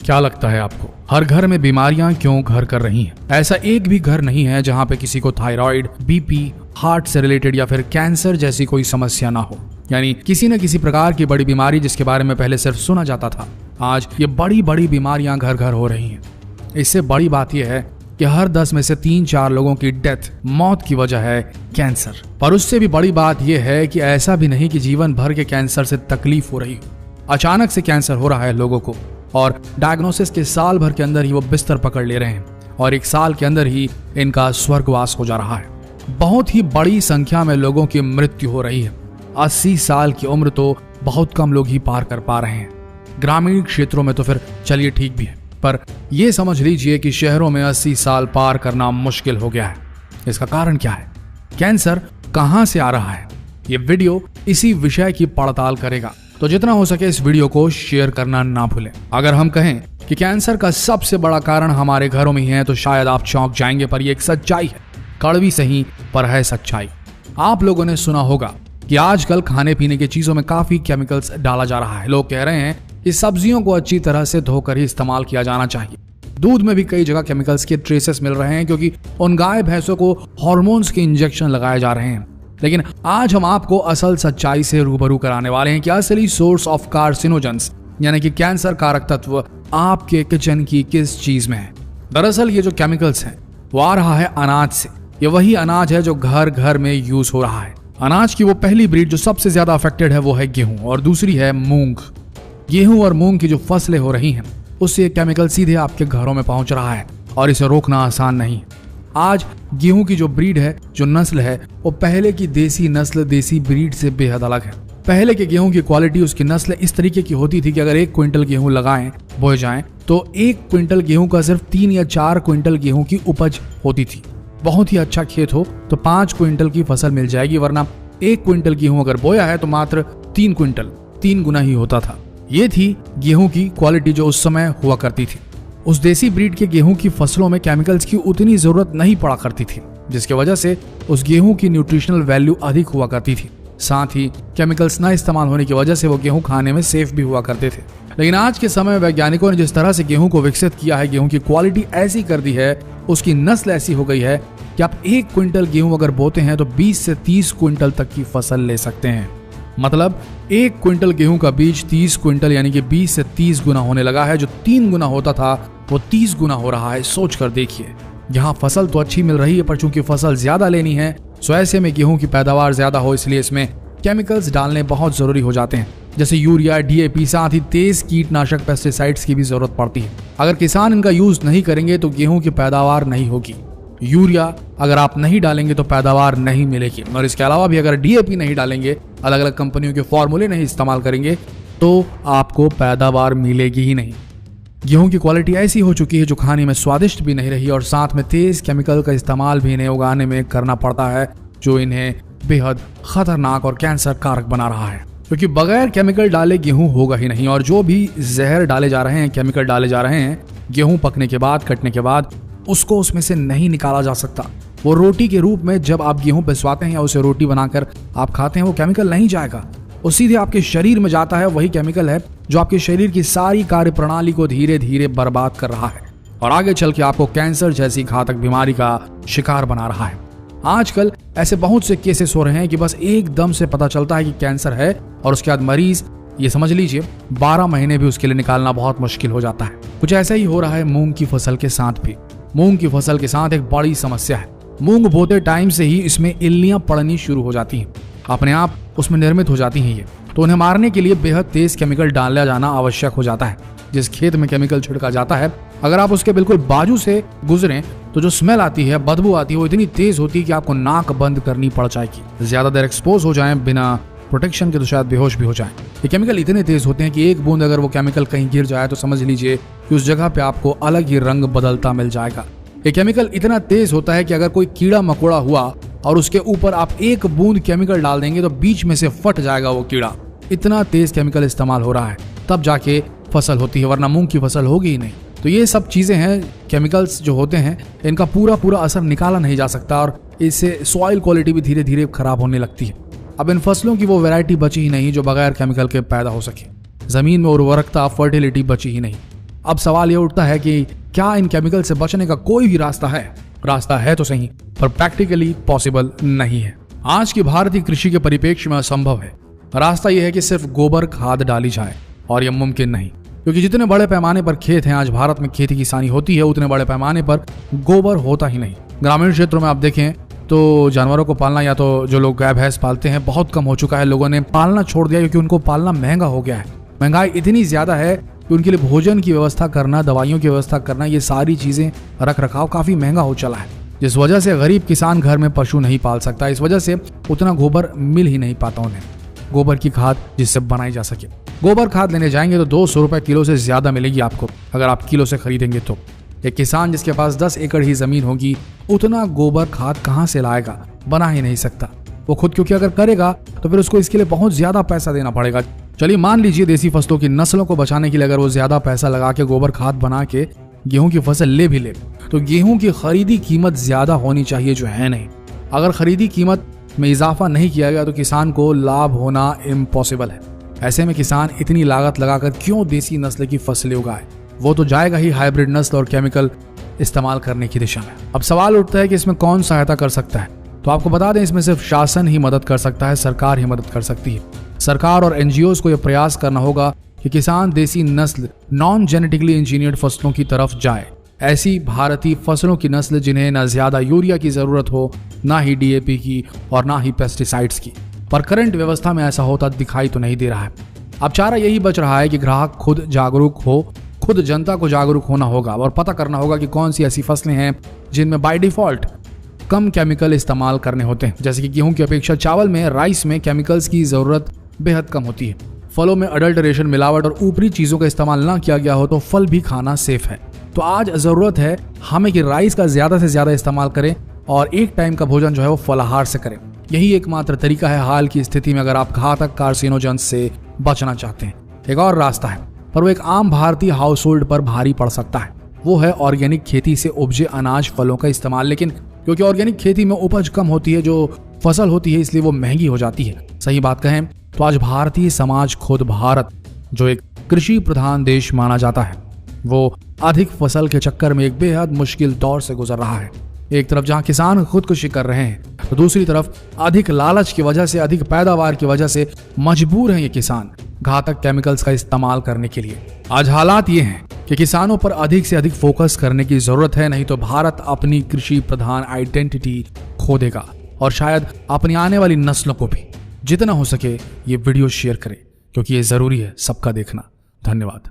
क्या लगता है आपको, हर घर में बीमारियां क्यों घर कर रही हैं? ऐसा एक भी घर नहीं है जहां पे किसी को थायराइड, बीपी, हार्ट से रिलेटेड या फिर कैंसर जैसी कोई समस्या ना हो। यानी किसी न किसी प्रकार की बड़ी बीमारी जिसके बारे में पहले सिर्फ सुना जाता था, आज ये बड़ी बड़ी बीमारियां घर घर हो रही हैं। इससे बड़ी बात यह है कि हर 10 में से 3-4 लोगों की डेथ, मौत की वजह है कैंसर। पर उससे भी बड़ी बात यह है कि ऐसा भी नहीं कि जीवन भर के कैंसर से तकलीफ हो रही हो। अचानक से कैंसर हो रहा है लोगों को और डायग्नोसिस के साल भर के अंदर ही वो बिस्तर पकड़ ले रहे हैं और 1 साल के अंदर ही इनका स्वर्गवास हो जा रहा है। बहुत ही बड़ी संख्या में लोगों की मृत्यु हो रही है। 80 साल की उम्र तो बहुत कम लोग ही पार कर पा रहे हैं। ग्रामीण क्षेत्रों में तो फिर चलिए ठीक भी है, पर यह समझ लीजिए कि शहरों में 80 साल पार करना मुश्किल हो गया है। इसका कारण क्या है? कैंसर कहां से आ रहा है? ये वीडियो इसी विषय की पड़ताल करेगा, तो जितना हो सके इस वीडियो को शेयर करना ना भूलें। अगर हम कहें कि कैंसर का सबसे बड़ा कारण हमारे घरों में ही है तो शायद आप चौंक जाएंगे, पर यह एक सच्चाई है। कड़वी सही पर है सच्चाई। आप लोगों ने सुना होगा कि आजकल खाने पीने की चीजों में काफी केमिकल्स डाला जा रहा है। लोग कह रहे हैं कि सब्जियों को अच्छी तरह से धोकर ही इस्तेमाल किया जाना चाहिए। दूध में भी कई जगह केमिकल्स के ट्रेसेस मिल रहे हैं क्योंकि उन गाय भैंसों को हार्मोन्स के इंजेक्शन लगाए जा रहे हैं। लेकिन आज हम आपको असल सच्चाई से रूबरू कराने वाले हैं कि असली सोर्स ऑफ कार्सिनोजेंस यानी कि कैंसर कारक तत्व आपके किचन की किस चीज में है। दरअसल ये जो केमिकल्स हैं वो आ रहा है अनाज से। ये वही अनाज है जो घर घर में यूज हो रहा है। अनाज की वो पहली ब्रीड जो सबसे ज्यादा अफेक्टेड है वो है गेहूं और दूसरी है मूंग। गेहूं और मूंग की जो फसलें हो रही हैं उससे केमिकल सीधे आपके घरों में पहुंच रहा है और इसे रोकना आसान नहीं है। आज गेहूं की जो ब्रीड है, जो नस्ल है, वो पहले की देसी नस्ल, देसी ब्रीड से बेहद अलग है। पहले के गेहूं की क्वालिटी, उसकी नस्ल इस तरीके की होती थी कि अगर 1 क्विंटल गेहूं लगाएं, बोए जाएं, तो 1 क्विंटल गेहूं का सिर्फ 3 या 4 क्विंटल गेहूं की उपज होती थी। बहुत ही अच्छा खेत हो तो 5 क्विंटल की फसल मिल जाएगी, वरना 1 क्विंटल गेहूं अगर बोया है तो मात्र 3 क्विंटल, 3 गुना ही होता था। ये थी गेहूं की क्वालिटी जो उस समय हुआ करती थी। उस देसी ब्रीड के गेहूं की फसलों में केमिकल्स की उतनी जरूरत नहीं पड़ा करती थी, जिसकी वजह से उस गेहूं की न्यूट्रिशनल वैल्यू अधिक हुआ करती थी। साथ ही केमिकल्स न इस्तेमाल होने की वजह से वो गेहूं खाने में सेफ भी हुआ करते थे। लेकिन आज के समय में वैज्ञानिकों ने जिस तरह से गेहूं को विकसित किया है, गेहूं की क्वालिटी ऐसी कर दी है, उसकी नस्ल ऐसी हो गई है कि आप 1 क्विंटल गेहूं अगर बोते हैं तो 20 से 30 क्विंटल तक की फसल ले सकते हैं। मतलब 1 क्विंटल गेहूं का बीज 30 क्विंटल यानी कि 20 से 30 गुना होने लगा है। जो 3 गुना होता था वो 30 गुना हो रहा है। सोच कर देखिए, यहाँ फसल तो अच्छी मिल रही है, पर चूंकि फसल ज्यादा लेनी है तो ऐसे में गेहूं की पैदावार ज्यादा हो, इसलिए इसमें केमिकल्स डालने बहुत जरूरी हो जाते हैं, जैसे यूरिया, डीएपी, साथ ही तेज कीटनाशक पेस्टिसाइड्स की भी जरूरत पड़ती है। अगर किसान इनका यूज नहीं करेंगे तो गेहूं की पैदावार नहीं होगी। यूरिया अगर आप नहीं डालेंगे तो पैदावार नहीं मिलेगी, और इसके अलावा भी अगर डीएपी नहीं डालेंगे, अलग अलग कंपनियों के फॉर्मूले नहीं इस्तेमाल करेंगे, तो आपको पैदावार मिलेगी ही नहीं। गेहूं की क्वालिटी ऐसी हो चुकी है जो खाने में स्वादिष्ट भी नहीं रही और साथ में तेज केमिकल का इस्तेमाल भी इन्हें उगाने में करना पड़ता है, जो इन्हें बेहद खतरनाक और कैंसर कारक बना रहा है। क्योंकि बगैर केमिकल डाले गेहूं होगा ही नहीं, और जो भी जहर डाले जा रहे हैं, केमिकल डाले जा रहे हैं, गेहूं पकने के बाद, कटने के बाद उसको उसमें से नहीं निकाला जा सकता। वो रोटी के रूप में जब आप गेहूं पिसवाते हैं या उसे रोटी बनाकर आप खाते हैं, वो केमिकल नहीं जाएगा, वो सीधे आपके शरीर में जाता है। वही केमिकल है जो आपके शरीर की सारी कार्य प्रणाली को धीरे धीरे बर्बाद कर रहा है और आगे चल के आपको कैंसर जैसी घातक बीमारी का शिकार बना रहा है। आजकल ऐसे बहुत से केसेस हो रहे हैं कि बस एकदम से पता चलता है कि कैंसर है और उसके बाद मरीज, ये समझ लीजिए 12 महीने भी उसके लिए निकालना बहुत मुश्किल हो जाता है। कुछ ऐसा ही हो रहा है मूंग की फसल के साथ भी। मूंग की फसल के साथ एक बड़ी समस्या है। मूंग बोते टाइम से ही इसमें इल्लियां पड़नी शुरू हो जाती हैं, अपने आप उसमें निर्मित हो जाती हैं ये, तो उन्हें मारने के लिए बेहद तेज केमिकल डाला जाना आवश्यक हो जाता है। जिस खेत में केमिकल छिड़का जाता है, अगर आप उसके बिल्कुल बाजू से गुजरें तो जो स्मेल आती है, बदबू आती है, वो इतनी तेज होती है कि आपको नाक बंद करनी पड़ जाएगी। ज्यादा देर एक्सपोज हो जाएं बिना प्रोटेक्शन के तो शायद बेहोश भी हो जाएं। ये केमिकल इतने तेज होते हैं कि एक बूंद अगर वो केमिकल कहीं गिर जाए तो समझ लीजिए कि उस जगह पे आपको अलग ही रंग बदलता मिल जाएगा। ये केमिकल इतना तेज होता है कि अगर कोई कीड़ा मकोड़ा हुआ और उसके ऊपर आप एक बूंद केमिकल डाल देंगे तो बीच में से फट जाएगा वो कीड़ा। इतना तेज केमिकल इस्तेमाल हो रहा है, तब जाके फसल होती है, वरना मूंग की फसल होगी ही नहीं। तो ये सब चीजें हैं, केमिकल्स जो होते हैं इनका पूरा असर निकाला नहीं जा सकता और इससे सॉइल क्वालिटी भी धीरे धीरे खराब होने लगती है। अब इन फसलों की वो वैरायटी बची ही नहीं जो बगैर केमिकल के पैदा हो सके। जमीन में उर्वरकता, फर्टिलिटी बची ही नहीं। अब सवाल ये उठता है कि क्या इन केमिकल से बचने का कोई भी रास्ता है तो सही, पर प्रैक्टिकली पॉसिबल नहीं है। आज की भारतीय कृषि के परिप्रेक्ष्य में असंभव है। रास्ता यह है कि सिर्फ गोबर खाद डाली जाए, और यह मुमकिन नहीं, क्योंकि जितने बड़े पैमाने पर खेत हैं, आज भारत में खेती किसानी होती है, उतने बड़े पैमाने पर गोबर होता ही नहीं। ग्रामीण क्षेत्रों में आप देखें तो जानवरों को पालना, या तो जो लोग गाय भैंस पालते हैं, बहुत कम हो चुका है। लोगों ने पालना छोड़ दिया क्योंकि उनको पालना महंगा हो गया है। महंगाई इतनी ज्यादा है कि उनके लिए भोजन की व्यवस्था करना, दवाइयों की व्यवस्था करना, ये सारी चीजें, रख रखाव काफी महंगा हो चला है, जिस वजह से गरीब किसान घर में पशु नहीं पाल सकता। इस वजह से उतना गोबर मिल ही नहीं पाता उन्हें, गोबर की खाद जिससे बनाई जा सके। गोबर खाद लेने जाएंगे तो 200 रुपए किलो से ज्यादा मिलेगी आपको, अगर आप किलो से खरीदेंगे तो। एक किसान जिसके पास 10 एकड़ ही जमीन होगी, उतना गोबर खाद कहां से लाएगा? बना ही नहीं सकता वो खुद, क्योंकि अगर करेगा तो फिर उसको इसके लिए बहुत ज्यादा पैसा देना पड़ेगा। चलिए मान लीजिए देसी फसलों की नस्लों को बचाने के लिए अगर वो ज्यादा पैसा लगा के गोबर खाद बना के गेहूं की फसल ले भी ले, तो गेहूं की खरीदी कीमत ज्यादा होनी चाहिए, जो है नहीं। अगर खरीदी कीमत में इजाफा नहीं किया गया तो किसान को लाभ होना इम्पॉसिबल है। ऐसे में किसान इतनी लागत लगाकर क्यों देसी नस्ल की फसलें उगाए? वो तो जाएगा ही हाइब्रिड नस्ल और केमिकल इस्तेमाल करने की दिशा में। अब सवाल उठता है कि इसमें कौन सहायता कर सकता है? तो आपको बता दें, इसमें सिर्फ शासन ही मदद कर सकता है, सरकार ही मदद कर सकती है। सरकार और एनजीओज को यह प्रयास करना होगा कि किसान देसी नस्ल, नॉन जेनेटिकली इंजीनियर्ड फसलों की तरफ जाए। ऐसी भारतीय फसलों की नस्ल जिन्हें न ज्यादा यूरिया की जरूरत हो, ना ही डीएपी की, और ना ही पेस्टिसाइड्स की। पर करंट व्यवस्था में ऐसा होता दिखाई तो नहीं दे रहा है। अब चारा यही बच रहा है कि ग्राहक खुद जागरूक हो, खुद जनता को जागरूक होना होगा और पता करना होगा कि कौन सी ऐसी फसलें हैं जिनमें बाय डिफॉल्ट कम केमिकल इस्तेमाल करने होते हैं। जैसे कि गेहूं की अपेक्षा चावल में, राइस में केमिकल्स की जरूरत बेहद कम होती है। फलों में अडल्टरेशन, मिलावट और ऊपरी चीजों का इस्तेमाल ना किया गया हो तो फल भी खाना सेफ है। तो आज जरूरत है हमें कि राइस का ज्यादा से ज्यादा इस्तेमाल करें और एक टाइम का भोजन जो है वो फलाहार से करें। यही एकमात्र तरीका है हाल की स्थिति में, अगर आप घातक कार्सिनोजेंस से बचना चाहते हैं। एक और रास्ता है, पर वो एक आम भारतीय हाउस होल्ड पर भारी पड़ सकता है। वो है ऑर्गेनिक खेती से उपजे अनाज, फलों का इस्तेमाल। लेकिन क्योंकि ऑर्गेनिक खेती में उपज कम होती है, जो फसल होती है, इसलिए वो महंगी हो जाती है। सही बात कहें तो आज भारतीय समाज, खुद भारत जो एक कृषि प्रधान देश माना जाता है, वो अधिक फसल के चक्कर में एक बेहद मुश्किल दौर से गुजर रहा है। एक तरफ जहां किसान खुदकुशी कर रहे हैं, तो दूसरी तरफ अधिक लालच की वजह से, अधिक पैदावार की वजह से मजबूर हैं ये किसान घातक केमिकल्स का इस्तेमाल करने के लिए। आज हालात ये हैं कि किसानों पर अधिक से अधिक फोकस करने की जरूरत है, नहीं तो भारत अपनी कृषि प्रधान आइडेंटिटी खो देगा, और शायद अपनी आने वाली नस्लों को भी। जितना हो सके ये वीडियो शेयर करें, क्योंकि ये जरूरी है सबका देखना। धन्यवाद।